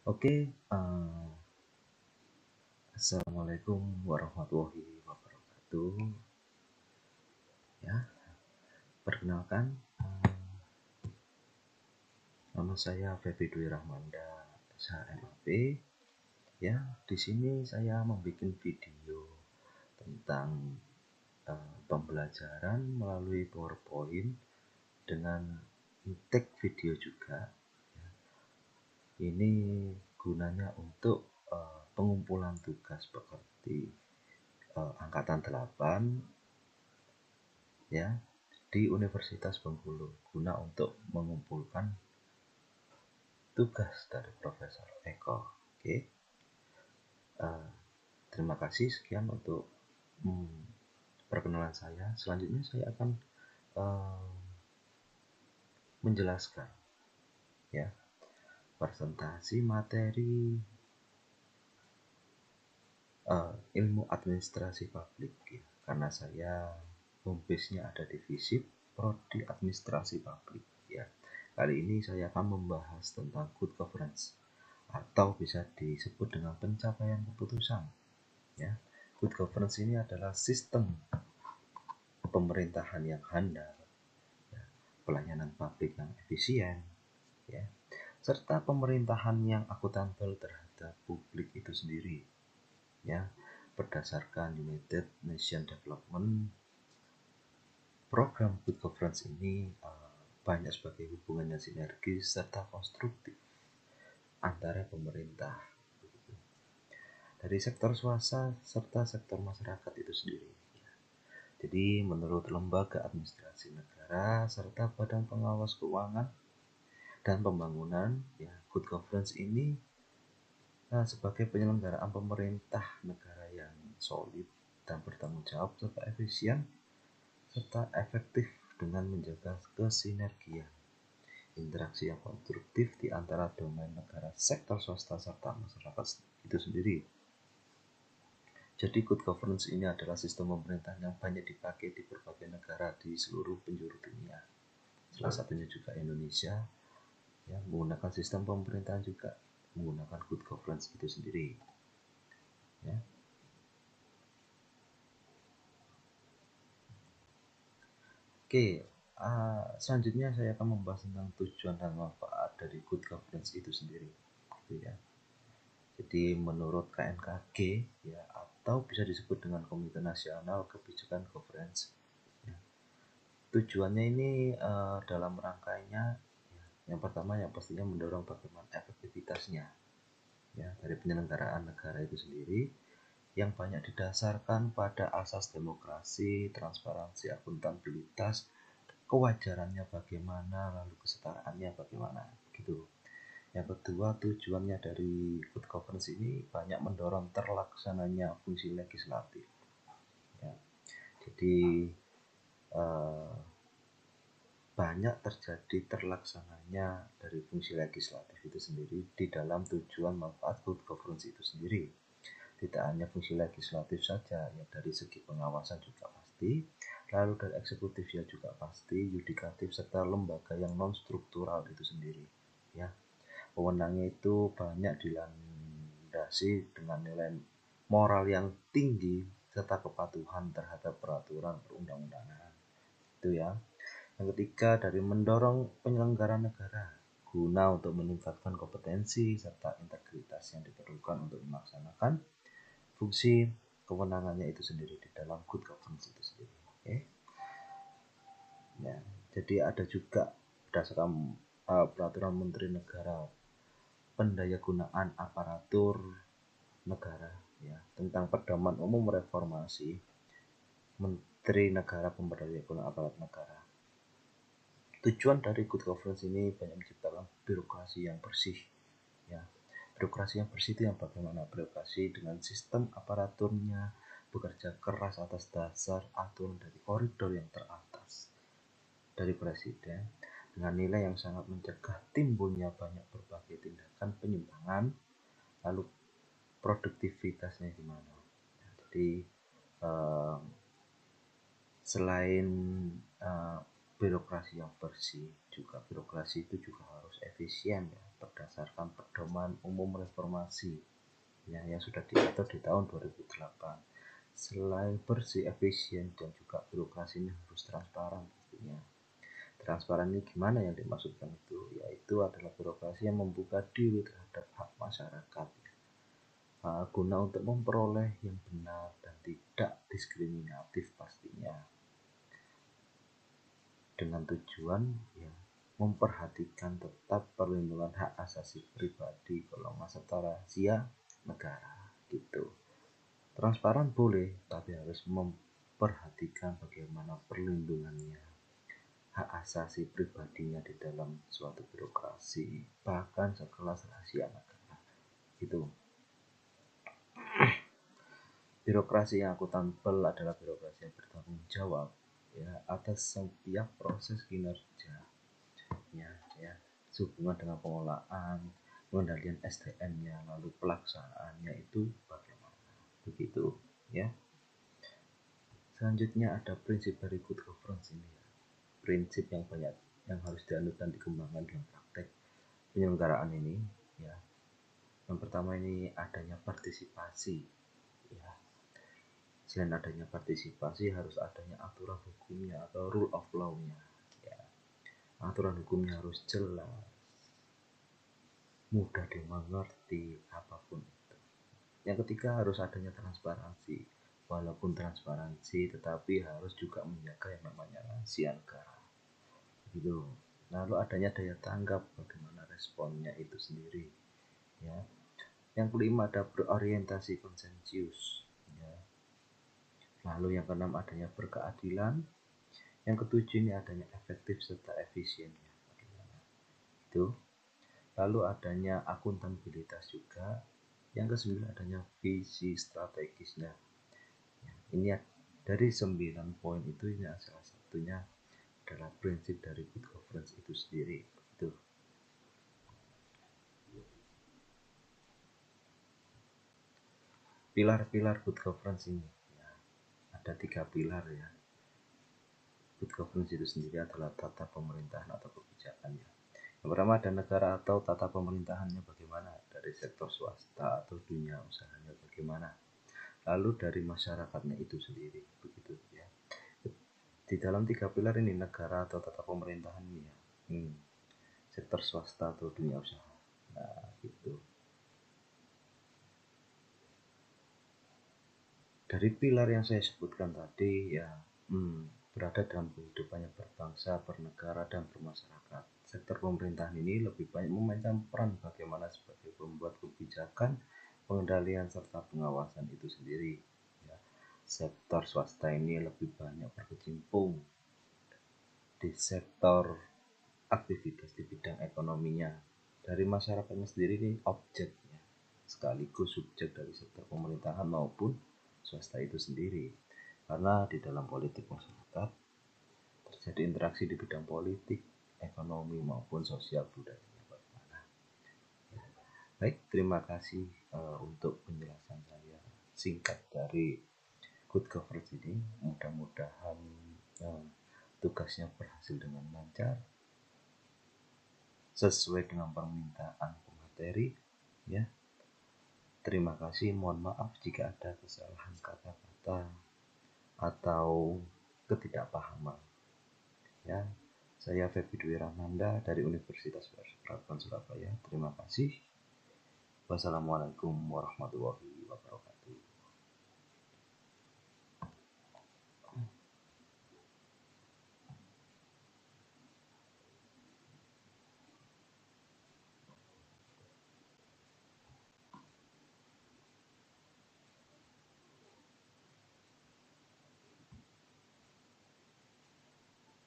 Oke, Assalamualaikum warahmatullahi wabarakatuh. Ya, perkenalkan, nama saya Feby Dwi Rahmanda, SHMAP. Ya, di sini saya membuat video tentang pembelajaran melalui PowerPoint dengan tag video juga. Ini gunanya untuk pengumpulan tugas seperti angkatan 8 ya di Universitas Bengkulu guna untuk mengumpulkan tugas dari Profesor Eko. Oke, terima kasih sekian untuk perkenalan saya. Selanjutnya saya akan menjelaskan ya presentasi materi ilmu administrasi publik ya. Karena saya home base-nya ada di FISIP Prodi Administrasi Publik ya. Kali ini saya akan membahas tentang good governance atau bisa disebut dengan pencapaian keputusan ya. Good governance ini adalah sistem pemerintahan yang handal ya, pelayanan publik yang efisien ya, serta pemerintahan yang akuntabel terhadap publik itu sendiri ya, berdasarkan United Nations Development Program. Good governance ini banyak sebagai hubungan yang sinergis serta konstruktif antara pemerintah dari sektor swasta serta sektor masyarakat itu sendiri. Jadi menurut lembaga administrasi negara serta badan pengawas keuangan dan pembangunan ya, good governance ini sebagai penyelenggaraan pemerintah negara yang solid dan bertanggung jawab serta efisien serta efektif dengan menjaga kesinergian interaksi yang konstruktif di antara domain negara, sektor swasta serta masyarakat itu sendiri. Jadi good governance ini adalah sistem pemerintahan yang banyak dipakai di berbagai negara di seluruh penjuru dunia. Salah satunya juga Indonesia yang menggunakan sistem pemerintahan juga menggunakan good governance itu sendiri. Ya. Oke, selanjutnya saya akan membahas tentang tujuan dan manfaat dari good governance itu sendiri. Gitu ya. Jadi menurut KNKG ya, atau bisa disebut dengan Komite Nasional Kebijakan Governance ya, tujuannya ini dalam rangkainya ya, yang pertama yang pastinya mendorong bagaimana efektivitasnya ya dari penyelenggaraan negara itu sendiri yang banyak didasarkan pada asas demokrasi, transparansi, akuntabilitas, kewajarannya bagaimana, lalu kesetaraannya bagaimana gitu. Yang kedua, tujuannya dari good governance ini banyak mendorong terlaksananya fungsi legislatif ya. Jadi banyak terjadi terlaksananya dari fungsi legislatif itu sendiri di dalam tujuan manfaat good governance itu sendiri. Tidak hanya fungsi legislatif saja ya, dari segi pengawasan juga pasti, lalu dari eksekutif ya juga pasti, yudikatif serta lembaga yang non struktural itu sendiri ya. Wewenangnya itu banyak dilandasi dengan nilai moral yang tinggi serta kepatuhan terhadap peraturan perundang-undangan itu ya. Yang ketiga, dari mendorong penyelenggaraan negara guna untuk meningkatkan kompetensi serta integritas yang diperlukan untuk melaksanakan fungsi kewenangannya itu sendiri di dalam good governance itu sendiri. Okay. Ya, jadi ada juga berdasarkan peraturan Menteri Negara Pendayagunaan Aparatur Negara ya, tentang pedoman umum reformasi Menteri Negara Pemberdayaan Aparatur Negara. Tujuan dari good governance ini banyak menciptakan birokrasi yang bersih ya. Birokrasi yang bersih itu yang bagaimana? Birokrasi dengan sistem aparaturnya bekerja keras atas dasar aturan dari koridor yang teratas dari presiden dengan nilai yang sangat mencegah timbulnya banyak berbagai tindakan penyimpangan, lalu produktivitasnya gimana. Jadi selain birokrasi yang bersih, juga birokrasi itu juga harus efisien ya, berdasarkan pedoman umum reformasi yang sudah diatur di tahun 2008. Selain bersih, efisien, dan juga birokrasinya harus transparan pastinya. Transparan ini gimana yang dimaksudkan itu? Yaitu adalah birokrasi yang membuka diri terhadap hak masyarakat, guna untuk memperoleh yang benar dan tidak diskriminatif pastinya, dengan tujuan memperhatikan tetap perlindungan hak asasi pribadi, golongan serta rahasia negara gitu. Transparan boleh, tapi harus memperhatikan bagaimana perlindungannya hak asasi pribadinya di dalam suatu birokrasi, bahkan sekelas rahasia negara gitu. Birokrasi yang akuntabel adalah birokrasi yang bertanggung jawab atas setiap proses kinerja sehubungan dengan pengelolaan, pengendalian SDM-nya, lalu pelaksanaannya itu bagaimana begitu ya. Selanjutnya ada prinsip dari good governance ini, prinsip yang banyak yang harus dianut dan dikembangkan dalam praktek penyelenggaraan ini ya. Yang pertama ini adanya partisipasi ya. Selain adanya partisipasi, harus adanya aturan hukumnya atau rule of law-nya ya. Aturan hukumnya harus jelas, mudah dimengerti apapun itu. Yang ketiga harus adanya transparansi. Walaupun transparansi, tetapi harus juga menjaga yang namanya rahasia negara gitu. Lalu adanya daya tanggap, bagaimana responnya itu sendiri ya. Yang kelima ada berorientasi konsensus ya. Lalu yang keenam adanya berkeadilan. Yang ketujuh ini adanya efektif serta efisien ya. Bagaimana itu. Lalu adanya akuntabilitas juga. Yang kesembilan adanya visi strategisnya. Ini dari 9 poin itu, ini salah satunya adalah prinsip dari good governance itu sendiri. Itu. Pilar-pilar good governance ini ya, ada 3 pilar ya. Good governance itu sendiri adalah tata pemerintahan atau kebijakannya. Yang pertama ada negara atau tata pemerintahannya bagaimana, dari sektor swasta atau dunia usahanya bagaimana, lalu dari masyarakatnya itu sendiri begitu ya. Di dalam 3 pilar ini, negara atau tata pemerintahannya sektor swasta atau dunia usaha, nah gitu. Dari pilar yang saya sebutkan tadi ya, berada dalam kehidupannya berbangsa, bernegara, dan bermasyarakat. Sektor pemerintahan ini lebih banyak memainkan peran bagaimana sebagai pembuat kebijakan, pengendalian, serta pengawasan itu sendiri ya. Sektor swasta ini lebih banyak berkecimpung di sektor aktivitas di bidang ekonominya. Dari masyarakatnya sendiri ini objeknya sekaligus subjek dari sektor pemerintahan maupun swasta itu sendiri, karena di dalam politik masyarakat terjadi interaksi di bidang politik, ekonomi maupun sosial budaya. Baik, terima kasih untuk penjelasan saya singkat dari good governance ini. Mudah-mudahan tugasnya berhasil dengan lancar sesuai dengan permintaan pemateri ya. Terima kasih, mohon maaf jika ada kesalahan kata-kata atau ketidakpahaman ya. Saya Feby Dwi Rahnanda dari Universitas Bradford Surabaya. Terima kasih. Wassalamualaikum warahmatullahi wabarakatuh.